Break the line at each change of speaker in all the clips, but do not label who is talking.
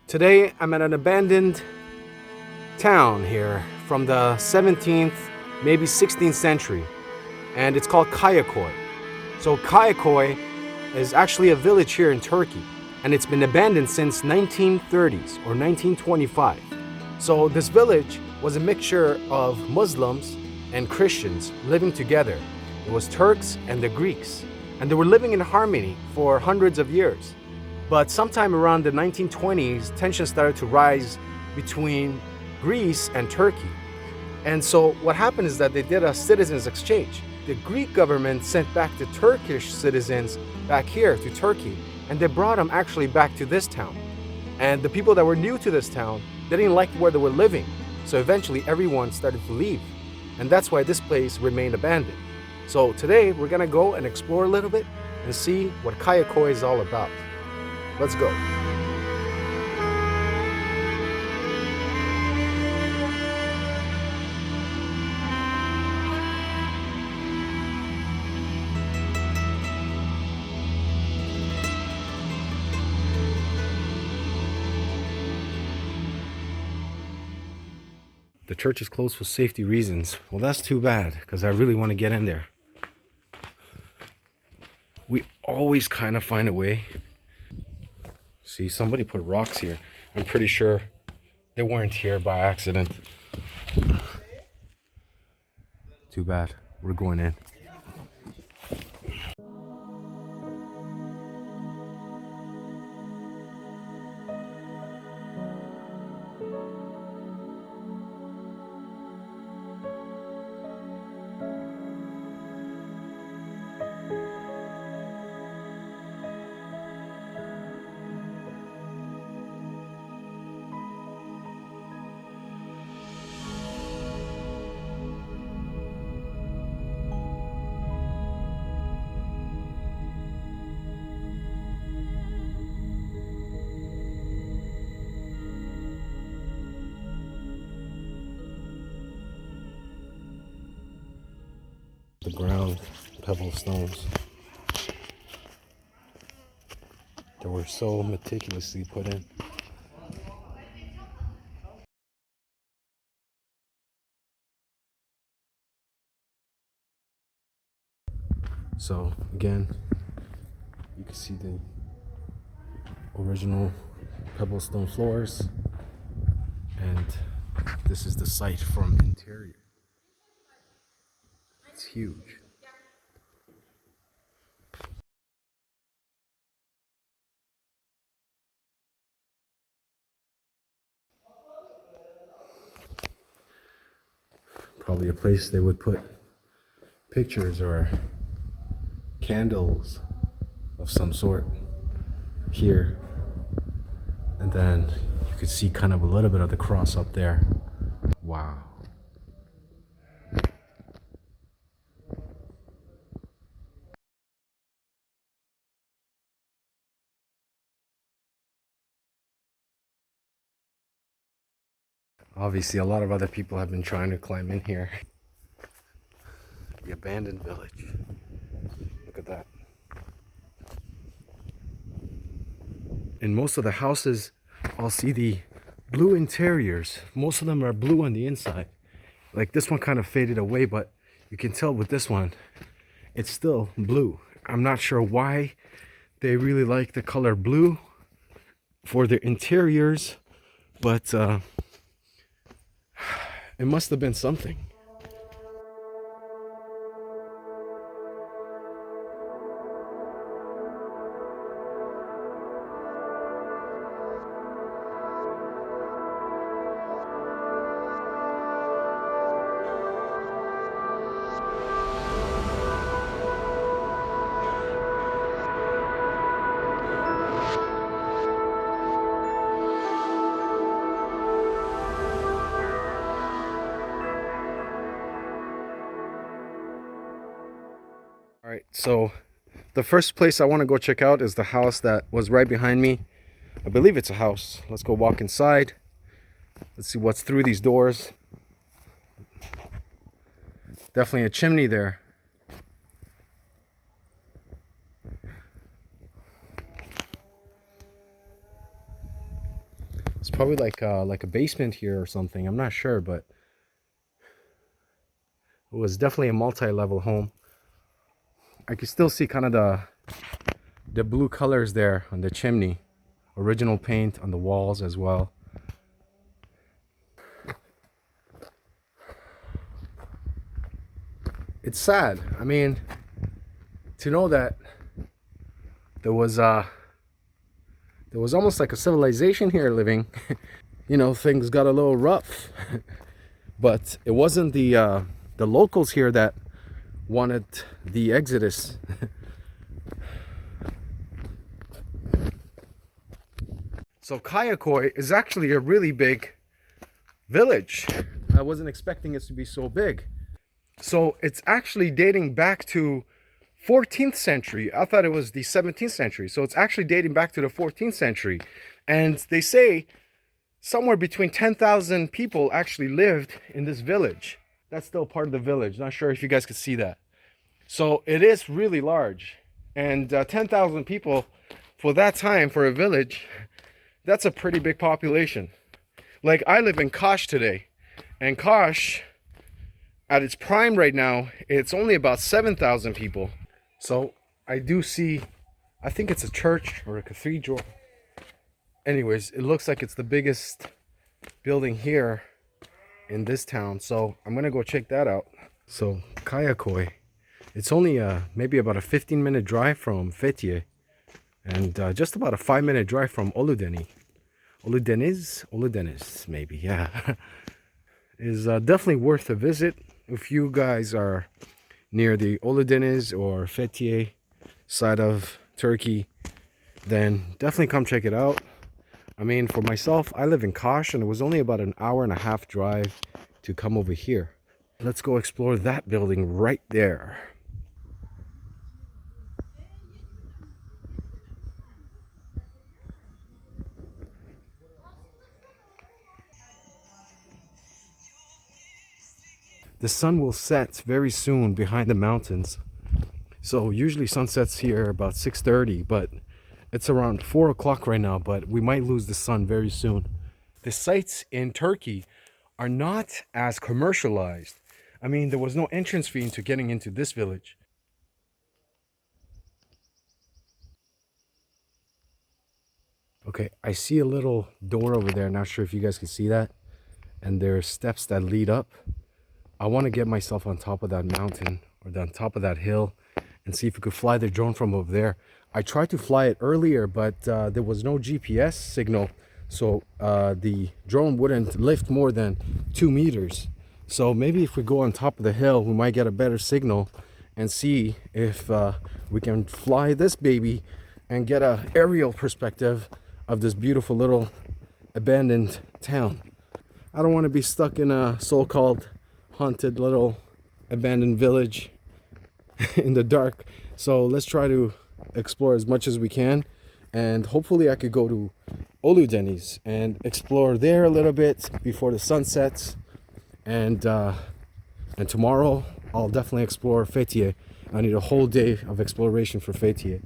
Today I'm at an abandoned town here from the 17th, maybe 16th century, and it's called Kayakoy. So Kayakoy is actually a village here in Turkey, and it's been abandoned since 1930s or 1925. So this village was a mixture of Muslims and Christians living together. It was Turks and the Greeks, and they were living in harmony for hundreds of years. But sometime around the 1920s, tensions started to rise between Greece and Turkey. And so what happened is that they did a citizens exchange. The Greek government sent back the Turkish citizens back here to Turkey, and they brought them actually back to this town. And the people that were new to this town, they didn't like where they were living. So eventually everyone started to leave. And that's why this place remained abandoned. So today we're gonna go and explore a little bit and see what Kayakoy is all about. Let's go. The church is closed for safety reasons. Well, that's too bad because I really want to get in there. We always kind of find a way. See, somebody put rocks here. I'm pretty sure they weren't here by accident. Too bad. We're going in. The ground, pebble stones. They were so meticulously put in. So again, you can see the original pebble stone floors, and this is the site from interior. It's huge. Probably a place they would put pictures or candles of some sort here. And then you could see kind of a little bit of the cross up there. Wow. Obviously, a lot of other people have been trying to climb in here. The abandoned village. Look at that. In most of the houses, I'll see the blue interiors. Most of them are blue on the inside. Like this one kind of faded away, but you can tell with this one, it's still blue. I'm not sure why they really like the color blue for their interiors, but it must have been something. All right, so the first place I want to go check out is the house that was right behind me. I believe it's a house. Let's go walk inside. Let's see what's through these doors. Definitely a chimney there. probably like a basement here or something. I'm not sure, but it was definitely a multi-level home. I can still see kind of the blue colors there on the chimney. Original paint on the walls as well. It's sad. I mean, to know that there was almost like a civilization here living. You know, things got a little rough, but it wasn't the locals here that wanted the exodus. So Kayakoy is actually a really big village. I wasn't expecting it to be so big. So it's actually dating back to 14th century. I thought it was the 17th century. So it's actually dating back to the 14th century. And they say somewhere between 10,000 people actually lived in this village. That's still part of the village. Not sure if you guys could see that. So it is really large. And 10,000 people for that time for a village, that's a pretty big population. Like, I live in Kosh today. And Kosh, at its prime right now, it's only about 7,000 people. So I do see, I think it's a church or a cathedral. Anyways, it looks like it's the biggest building here in this town. So I'm gonna go check that out. So Kayakoy, it's only maybe about a 15-minute drive from Fethiye, and just about a 5-minute drive from Oludeni. Oludeniz, maybe, yeah. Is definitely worth a visit. If you guys are near the Oludeniz or Fethiye side of Turkey, then definitely come check it out. I mean, for myself, I live in Kash, and it was only about an hour and a half drive to come over here. Let's go explore that building right there. The sun will set very soon behind the mountains. So usually sunsets here about 6:30, but it's around 4 o'clock right now, but we might lose the sun very soon. The sites in Turkey are not as commercialized. I mean, there was no entrance fee into getting into this village. Okay, I see a little door over there. Not sure if you guys can see that. And there are steps that lead up. I want to get myself on top of that mountain or on top of that hill and see if we could fly the drone from over there. I tried to fly it earlier, but there was no GPS signal. So the drone wouldn't lift more than 2 meters. So maybe if we go on top of the hill, we might get a better signal and see if we can fly this baby and get an aerial perspective of this beautiful little abandoned town. I don't want to be stuck in a so-called haunted little abandoned village in the dark. So let's try to explore as much as we can, and hopefully I could go to Oludeniz and explore there a little bit before the sun sets. And tomorrow I'll definitely explore Fethiye. I need a whole day of exploration for Fethiye.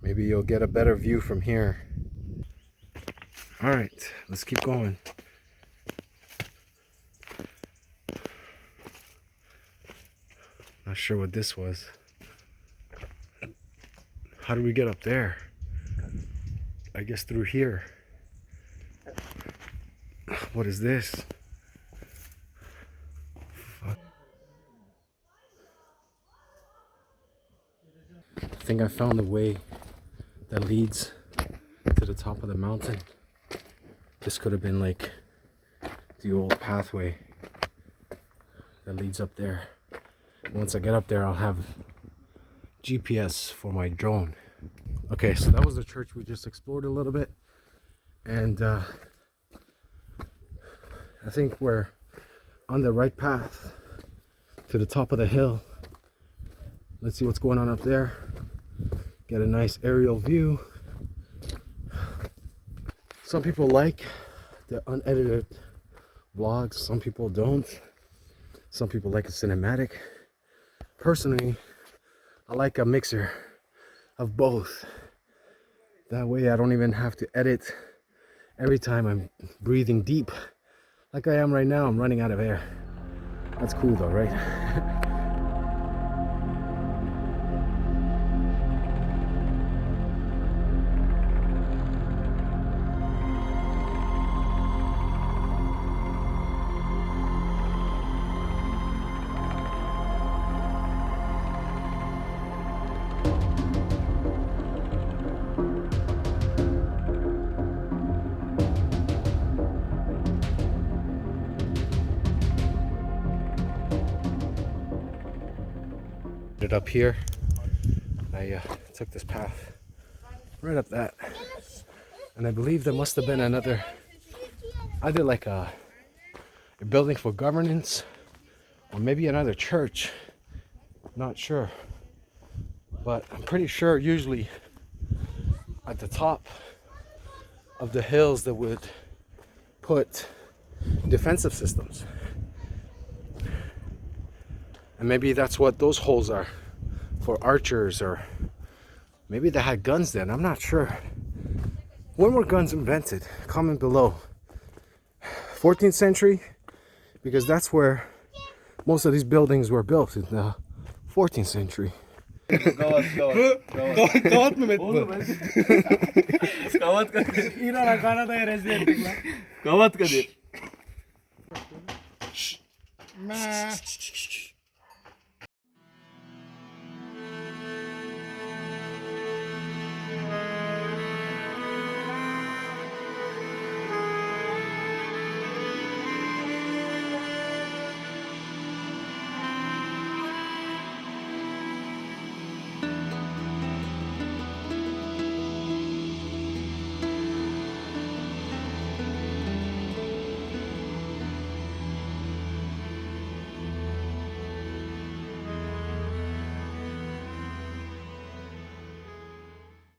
Maybe you'll get a better view from here. All right, let's keep going. Not sure what this was. How do we get up there? I guess through here. What is this? Fuck. I think I found the way that leads to the top of the mountain. This could have been like the old pathway that leads up there. Once I get up there, I'll have GPS for my drone. Okay, so that was the church we just explored a little bit, and I think we're on the right path to the top of the hill. Let's see what's going on up there. Get a nice aerial view. Some people like the unedited vlogs, some people don't. Some people like a cinematic. Personally, I like a mixer of both. That way I don't even have to edit every time I'm breathing deep, like I am right now, I'm running out of air. That's cool though, right? Up here, I took this path right up that, and I believe there must have been another, either like a building for governance or maybe another church, not sure, but I'm pretty sure usually at the top of the hills they would put defensive systems, and maybe that's what those holes are, for archers, or maybe they had guns then. I'm not sure. When were guns invented? Comment below. 14th century, because that's where most of these buildings were built, in the 14th century.
Kavat mı metbo? Kavat Kadir. İran Kanada'ya rezil ettik lan. Kavat Kadir.